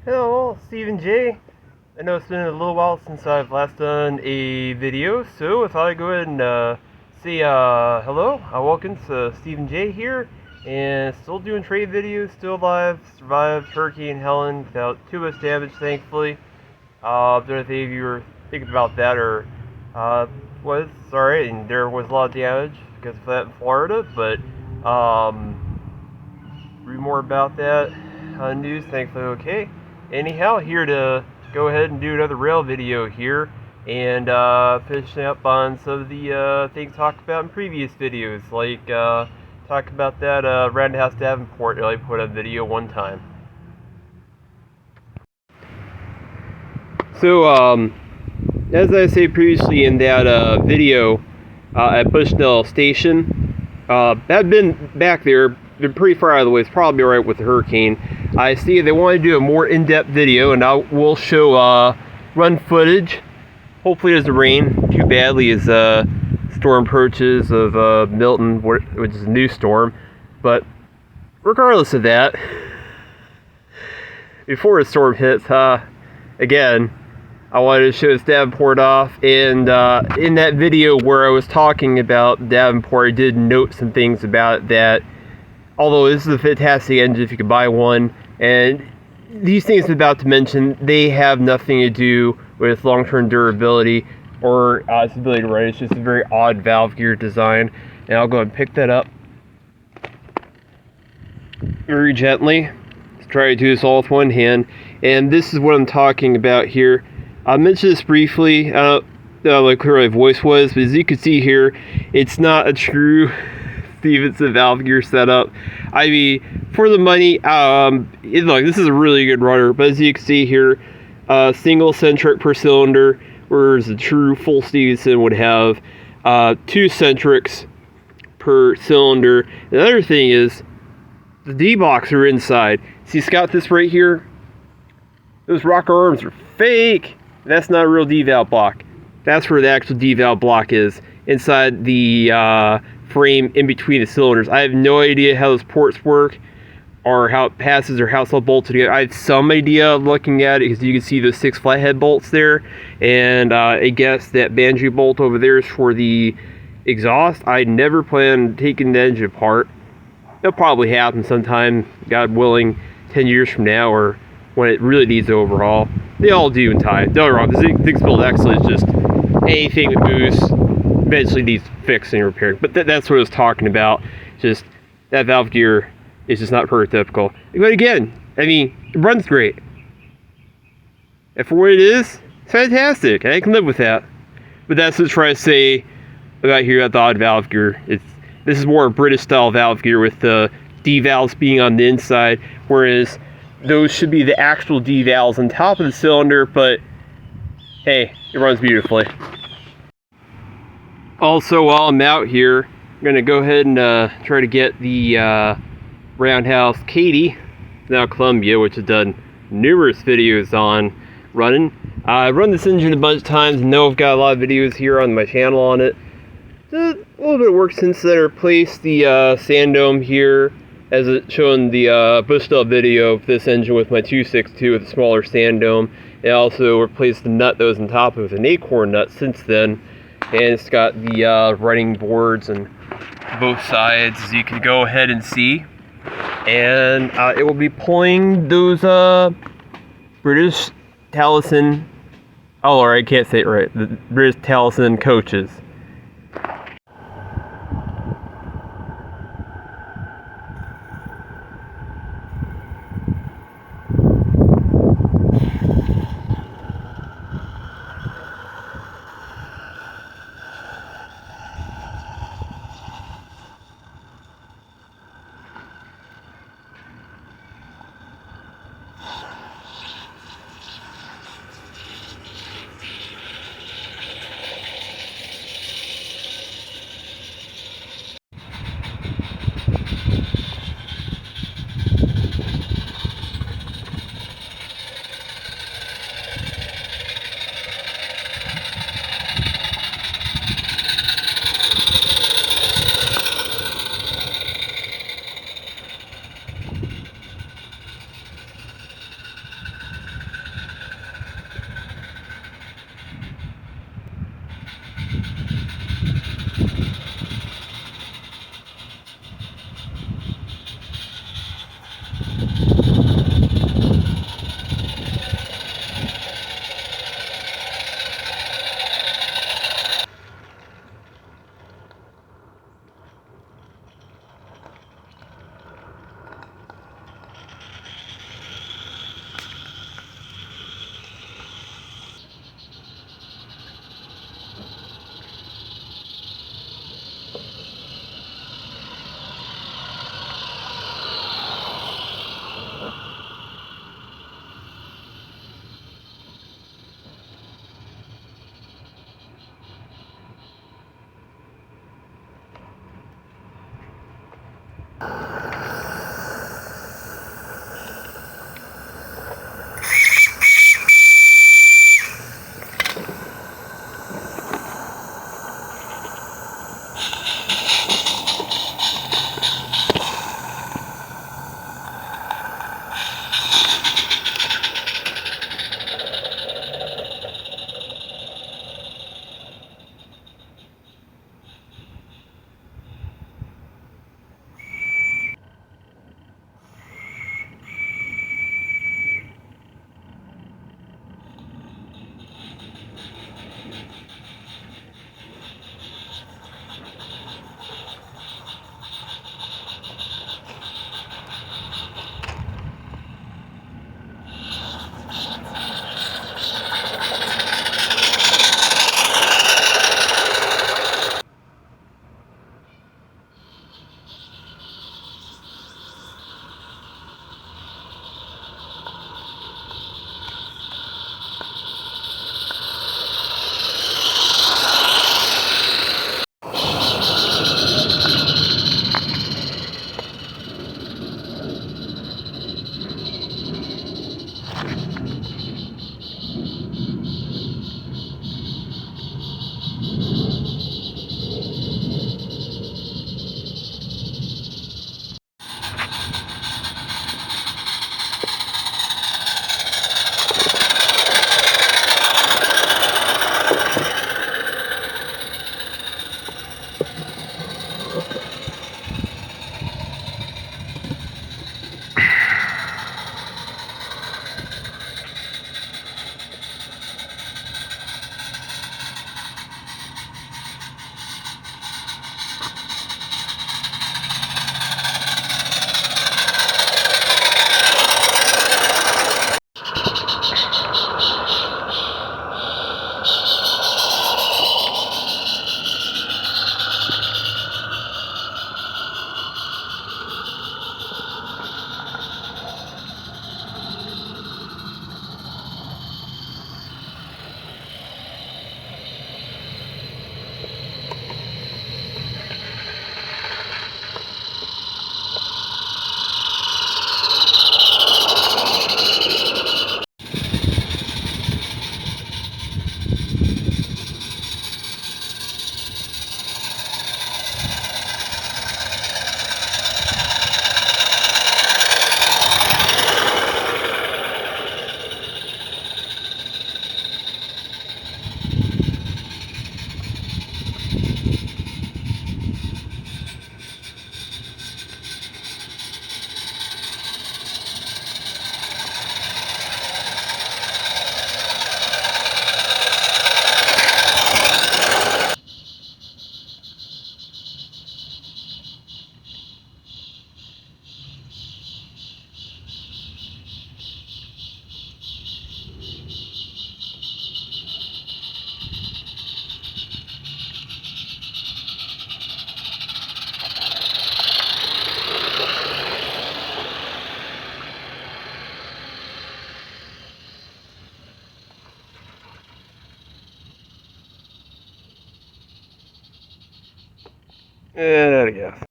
Hello, Stephen J. I know it's been a little while since I've last done a video, so if I go ahead and say hello, welcome to Stephen J here, and still doing trade videos, still alive, survived Hurricane Helene without too much damage, thankfully. Don't know if any of you were thinking about that or was sorry, and there was a lot of damage because of that in Florida, but read more about that news, thankfully okay. Anyhow, here to go ahead and do another rail video here and finishing up on some of the things talked about in previous videos, like talk about that RH Davenport that I put a video one time. So, as I said previously in that video at Bushnell Station, I've been back there, been pretty far out of the way. It's probably alright with the hurricane. I see they want to do a more in-depth video, and I will show run footage. Hopefully it doesn't rain too badly as storm approaches of Milton, which is a new storm. But regardless of that, before the storm hits, again, I wanted to show this Davenport off, and in that video where I was talking about Davenport, I did note some things about it that, although this is a fantastic engine if you could buy one, and these things I'm about to mention, they have nothing to do with long-term durability or its ability to run. It's just a very odd valve gear design, and I'll go ahead and pick that up very gently. Let's try to do this all with one hand, and this is what I'm talking about here. I mentioned this briefly. I don't know how clear my voice was, but as you can see here, it's not a true Stevenson valve gear setup. I mean, for the money, look, this is a really good runner, but as you can see here, single centric per cylinder, whereas a true full Stevenson would have 2 centrics per cylinder. Another thing is, the D-blocks are inside. See, it's got this right here. Those rocker arms are fake. That's not a real D-valve block. That's where the actual D-valve block is, inside the frame in between the cylinders. I have no idea how those ports work or how it passes or how it's all bolted together. I have some idea looking at it because you can see those 6 flathead bolts there, and I guess that banjo bolt over there is for the exhaust. I never plan on taking the engine apart. It'll probably happen sometime, God willing, 10 years from now, or when it really needs an overhaul. They all do in time. Don't get me wrong, the thing's built excellent. It's just anything that moves eventually needs fixing and repairing. But that's what I was talking about. Just that valve gear is just not prototypical. But again, I mean, it runs great. And for what it is, it's fantastic. I can live with that. But that's what I'm trying to say about here about the odd valve gear. This is more a British style valve gear with the D valves being on the inside, whereas those should be the actual D valves on top of the cylinder, but hey, it runs beautifully. Also, while I'm out here, I'm going to go ahead and try to get the Roundhouse Katie, now Columbia, which I've done numerous videos on running. I've run this engine a bunch of times and know I've got a lot of videos here on my channel on it. A little bit of work since then. I replaced the sand dome here, as it shown the Bushnell video of this engine with my 262 with a smaller sand dome. And also replaced the nut that was on top of an acorn nut since then. And it's got the running boards on both sides, as you can go ahead and see. And it will be pulling those British Taliesin, or I can't say it right, the British Taliesin coaches. Yeah.